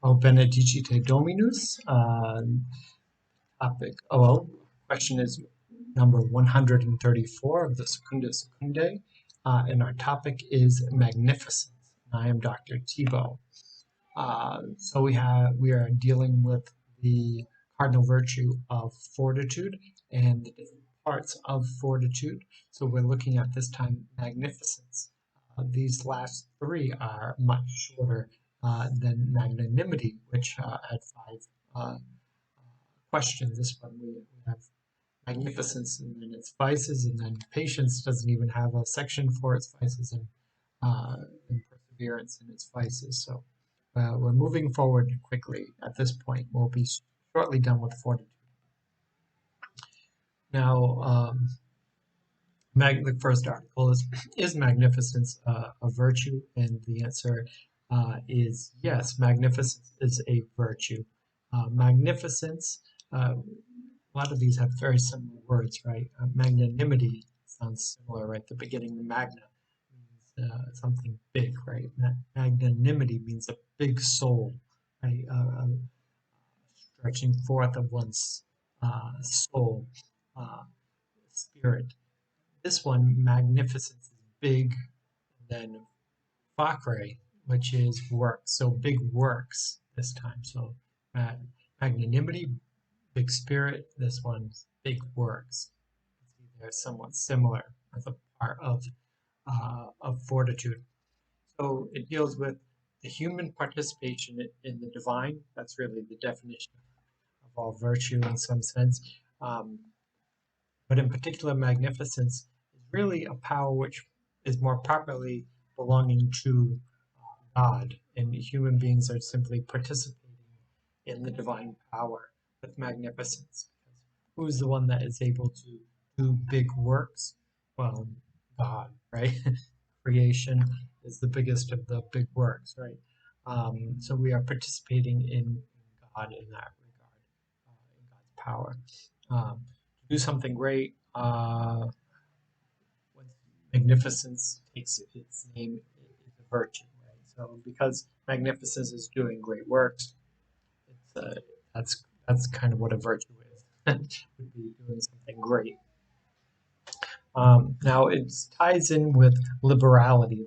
O benedicite Dominus. Question is number 134 of the secundae, and our topic is magnificence. I am Dr. Thibault. So we are dealing with the cardinal virtue of fortitude and the different parts of fortitude. So we're looking at this time magnificence. These last three are much shorter than magnanimity, which had five questions. This one we have magnificence and then its vices, and then patience doesn't even have a section for its vices, and perseverance and its vices. So we're moving forward quickly at this point. We'll be shortly done with fortitude. Now, the first article is magnificence a virtue? And the answer is yes, magnificence is a virtue. Magnificence, a lot of these have very similar words, right? Magnanimity sounds similar, right? The beginning, the magna, means something big, right? Magnanimity means a big soul, right? Stretching forth of one's soul, spirit. This one, magnificence, is big, and then facere, which is works. So big works this time. So magnanimity, big spirit. This one's big works. They're somewhat similar as a part of fortitude. So it deals with the human participation in the divine. That's really the definition of all virtue in some sense. But in particular, magnificence is really a power which is more properly belonging to God, and human beings are simply participating in the divine power with magnificence. Who's the one that is able to do big works? Well, God, right? Creation is the biggest of the big works, right? So we are participating in God in that regard, in God's power. To do something great, when magnificence takes its name, is a virtue, right? So because magnificence is doing great works, that's kind of what a virtue is. Would be doing something great. Now it ties in with liberality,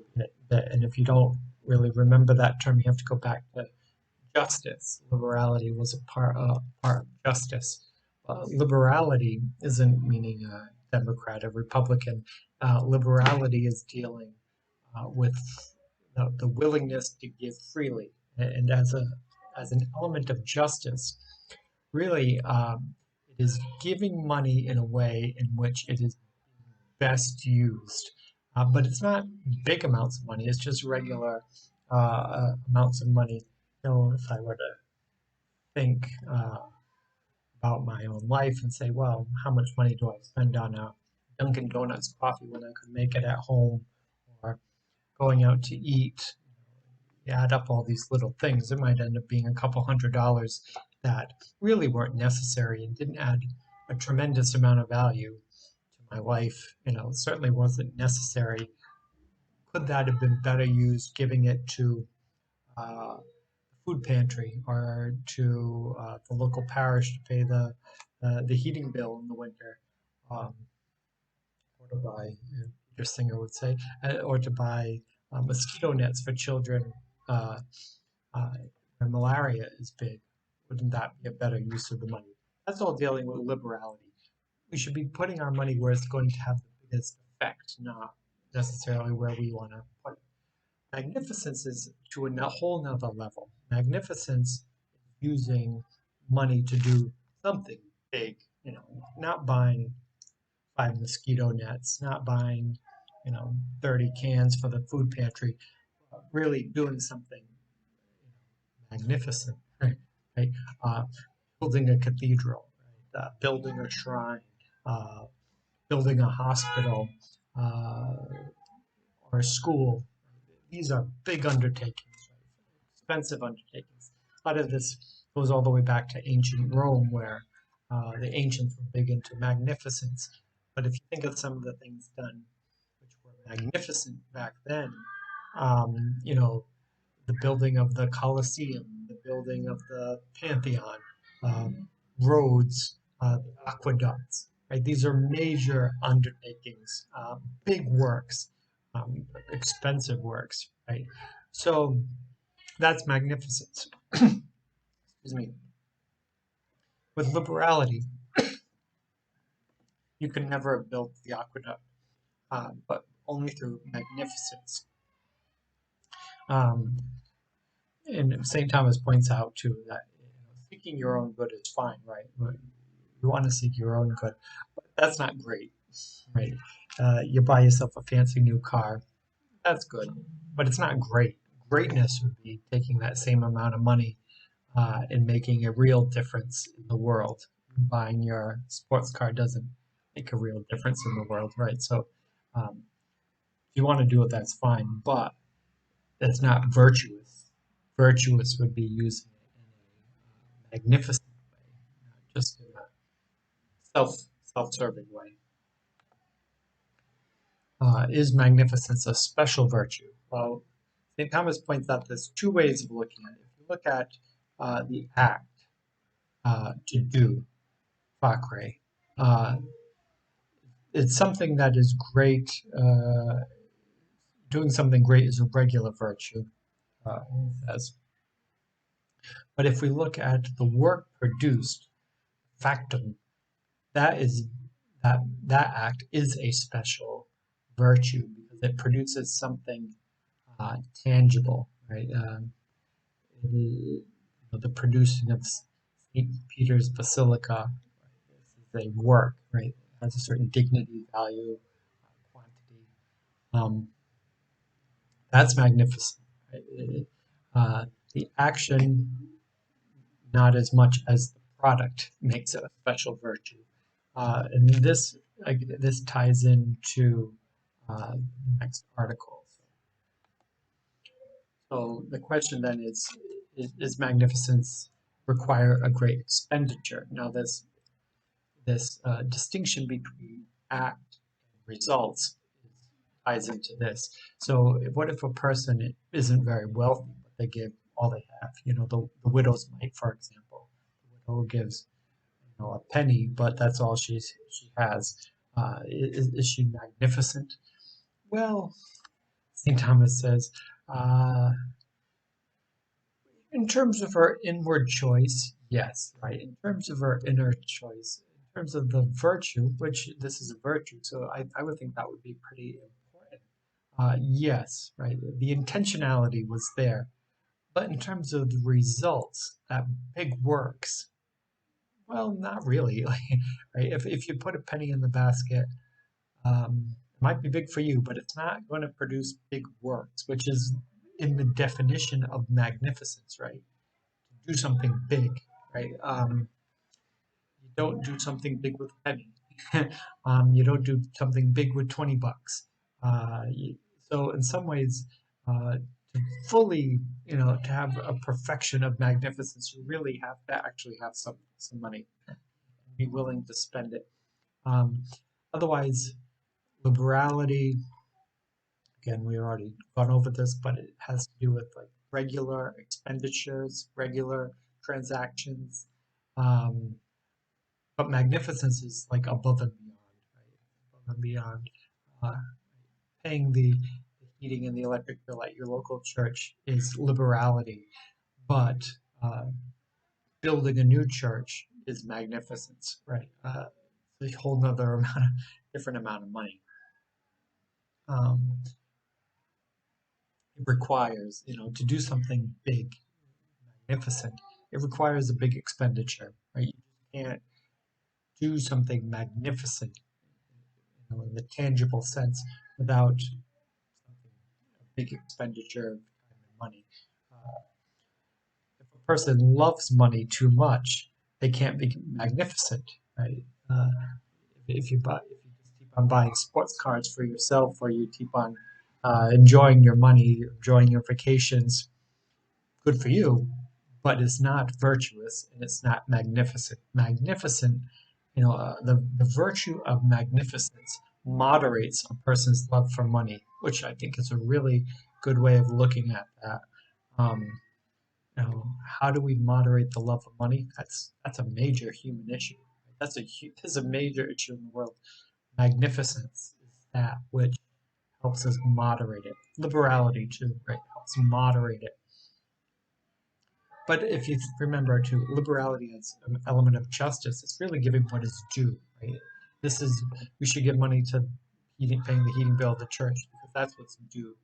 and if you don't really remember that term, you have to go back to justice. Liberality was a part of justice. Liberality isn't meaning a Democrat or Republican. Liberality is dealing with the willingness to give freely, and as an element of justice, really, it is giving money in a way in which it is best used. But it's not big amounts of money, it's just regular amounts of money. If I were to think about my own life and say, well, how much money do I spend on a Dunkin' Donuts coffee when I could make it at home, or going out to eat? You add up all these little things, it might end up being a couple $100s that really weren't necessary and didn't add a tremendous amount of value to my life. Certainly wasn't necessary. Could that have been better used giving it to food pantry or to the local parish to pay the heating bill in the winter, or to buy, Peter Singer would say, or to buy mosquito nets for children where malaria is big? Wouldn't that be a better use of the money? That's all dealing with liberality. We should be putting our money where it's going to have the biggest effect, not necessarily where we want to put it. Magnificence is to a whole nother level. Magnificence is using money to do something big, not buying 5 mosquito nets, not buying, 30 cans for the food pantry, really doing something magnificent, right? Building a cathedral, right? Building a shrine, building a hospital, or a school. These are big undertakings, right? Expensive undertakings. A lot of this goes all the way back to ancient Rome, where the ancients were big into magnificence. But if you think of some of the things done which were magnificent back then, the building of the Colosseum, the building of the Pantheon, roads, aqueducts, right? These are major undertakings, big works, expensive works, right? So that's magnificence. Excuse me. With liberality, you can never have built the aqueduct, but only through magnificence. Um, and St. Thomas points out too that seeking your own good is fine, right? You want to seek your own good, but that's not great, right? You buy yourself a fancy new car, that's good, but it's not great. Greatness would be taking that same amount of money and making a real difference in the world. Buying your sports car doesn't make a real difference in the world, right? So, if you want to do it, that's fine, but that's not virtuous. Virtuous would be using it in a magnificent way, not just in a self-serving way. Is magnificence a special virtue? Well, St. Thomas points out there's two ways of looking at it. If you look at the act, to do, facere, it's something that is great. Doing something great is a regular virtue, as. But if we look at the work produced, factum, that is that act is a special virtue because it produces something tangible, right? The producing of St. Peter's Basilica, this is a work, right? It has a certain dignity, value, quantity. That's magnificent. Right? The action, not as much as the product, makes it a special virtue. And this ties into the next article. So the question then is magnificence require a great expenditure? Now this distinction between act and results ties into this. So what if a person isn't very wealthy, but they give all they have? The widow's mite, for example. The widow gives a penny, but that's all she has. Is she magnificent? Well, St. Thomas says, in terms of her inward choice, yes, right? In terms of her inner choice, in terms of the virtue, which this is a virtue, so I would think that would be pretty important. Yes, right? The intentionality was there. But in terms of the results, that big works, well, not really, right? If you put a penny in the basket, it might be big for you, but it's not going to produce big works, which is in the definition of magnificence, right? Do something big, right? You don't do something big with a penny. You don't do something big with $20. So in some ways, to fully, to have a perfection of magnificence, you really have to actually have some money, be willing to spend it. Otherwise, liberality, again, we already gone over this, but it has to do with like regular expenditures, regular transactions. But magnificence is like above and beyond, right? Above and beyond. Uh, Paying the heating and the electric bill at your local church is liberality, but building a new church is magnificence, right? It's a whole nother different amount of money. It requires, to do something big, magnificent, it requires a big expenditure, right? You can't do something magnificent, in the tangible sense without a big expenditure of time and money. If a person loves money too much, they can't be magnificent, right? If you just keep on buying sports cars for yourself, or you keep on enjoying your money, enjoying your vacations, good for you, but it's not virtuous and it's not magnificent. Magnificent, the virtue of magnificence moderates a person's love for money, which I think is a really good way of looking at that. how do we moderate the love of money? That's a major human issue. That's a major issue in the world. Magnificence is that which helps us moderate it. Liberality too, right? Helps moderate it. But if you remember too, liberality is an element of justice. It's really giving what is due, right? This is We should give money to paying the heating bill of the church because that's what's due,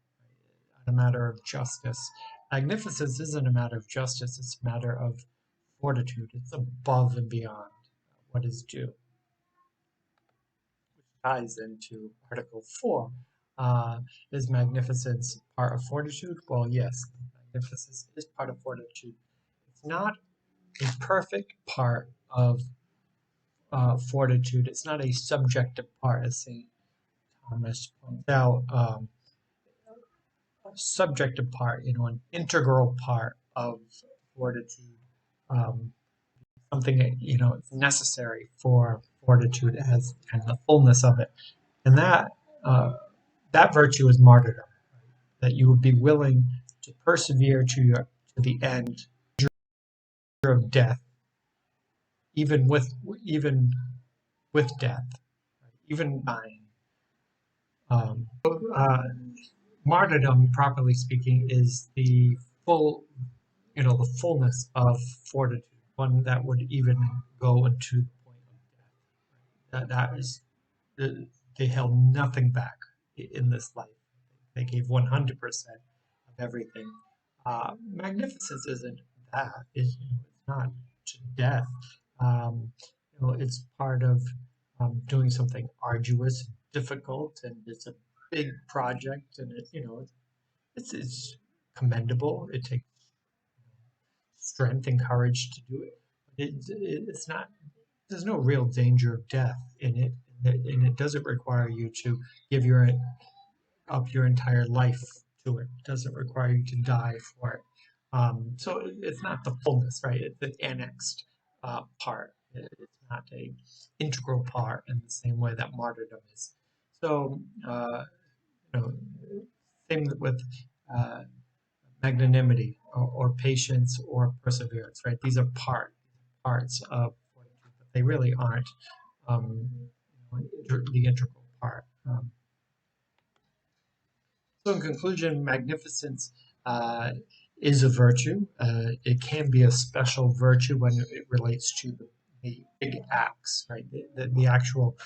right? A matter of justice. Magnificence isn't a matter of justice; it's a matter of fortitude. It's above and beyond what is due, which ties into Article 4. Is magnificence part of fortitude? Well, yes, magnificence is part of fortitude. It's not a perfect part of fortitude. It's not a subjective part, as St. Thomas points out. A subjective part, an integral part of fortitude. Something it's necessary for fortitude as kind of the fullness of it, and that virtue is martyrdom. That you would be willing to persevere to the end of death, even with death, even dying. Um, uh, Martyrdom, properly speaking, is the the fullness of fortitude, one that would even go into the point of death. That is, they held nothing back in this life. They gave 100% of everything. Magnificence isn't that. It's not to death. It's part of doing something arduous, difficult, and it's a big project, and it's commendable. It takes strength and courage to do it. It's not. There's no real danger of death in it, and it doesn't require you to give up your entire life to it. It doesn't require you to die for it. So it's not the fullness, right? It's an annexed part. It's not a integral part in the same way that martyrdom is. So, same with uh, magnanimity or patience or perseverance, right? These are parts of fortitude, but they really aren't the integral part. So in conclusion, magnificence is a virtue. It can be a special virtue when it relates to the big acts, right? The actual